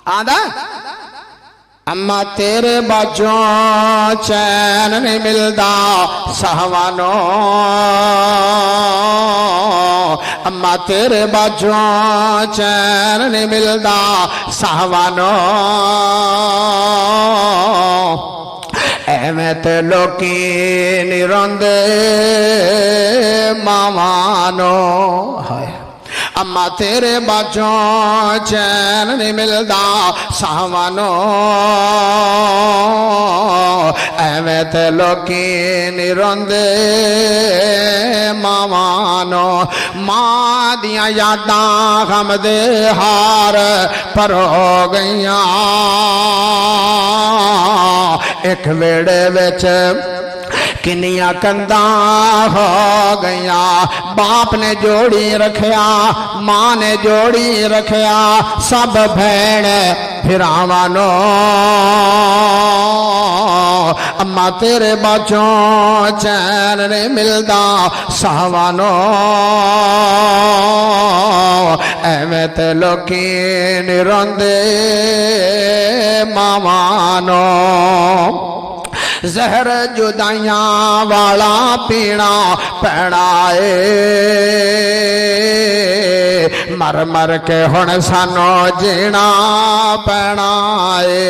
आंदा अम्मा तेरे बाजों चैन नहीं मिलदा साहवानो, अम्मा तेरे बाजों चैन नहीं मिलदा साहवानो, एवें ते लोकी नहीं रोंदे मावानो। हाय अम्मा तेरे बाजों चैन नहीं मिलदा साहवानो, एवें ते लोकी नहीं रोंदे मावानो। मां दियां यादां गम दे हार पर हो गईयां, एक वेड़े विच किन्नियां कंधा हो गईया। बाप ने जोड़ी रखिया, मां ने जोड़ी रखिया, सब भैण फिरावानो, अम्मा तेरे बाजों चैन नहीं मिलदा साहवानो, एवें ते लोकी नहीं रोंदे मावानो। जहर जुदाइयां वाला पीना पैना है, मर मर के हुण सानू जीना पैना है।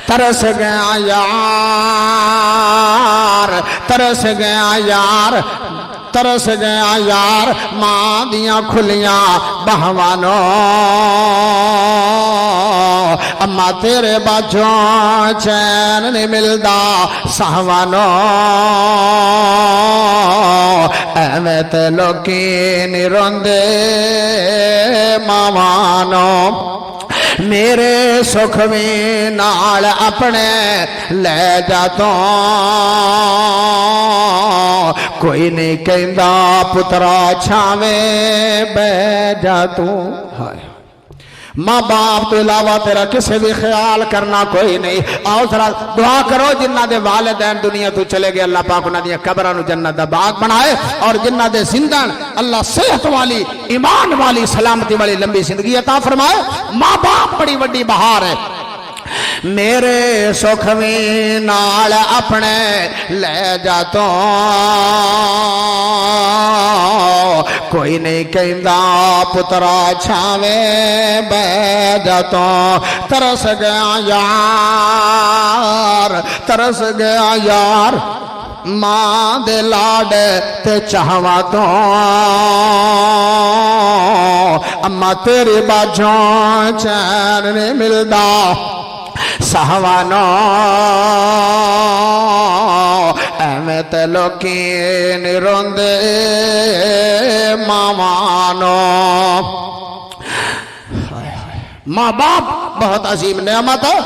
तरस गया यार, तरस गया यार, तरस गया यार मां दियां खुलियां बहवानो, अम्मा तेरे बाजों चैन नहीं मिलदा साहवानो, एवें ते लोकी नहीं रोंदे मावानो। मेरे सुख भी नाल अपने ले जा तो, कोई नहीं कहंदा पुत्रा छावें बह जा तू। हाय माँ बाप तो इलावा तेरा किसी भी ख्याल करना कोई नहीं। आओ जरा दुआ करो जिन्ना दे वालिदैन दुनिया तू चले गए, अल्लाह पाक उन्हां दी कब्रां नूं जन्नत दा बाग बनाए, और जिन्ना दे जिंदा अल्लाह सेहत वाली ईमान वाली सलामती वाली लंबी जिंदगी अता फरमाए। माँ बाप बड़ी वड्डी बहार है। मेरे सुख भी नाल अपने ले जा तो, कोई नहीं कहंदा पुत्रा छावें बह जा तो। तरस गया यार, तरस गया यार मां दे लाड ते चाहवा तो, अम्मा तेरे बाजों चैन नहीं मिलदा साहवानो, एवें ते लोकी नहीं रोंदे मावानो। माँ बाप बहुत अजीम नेमत है।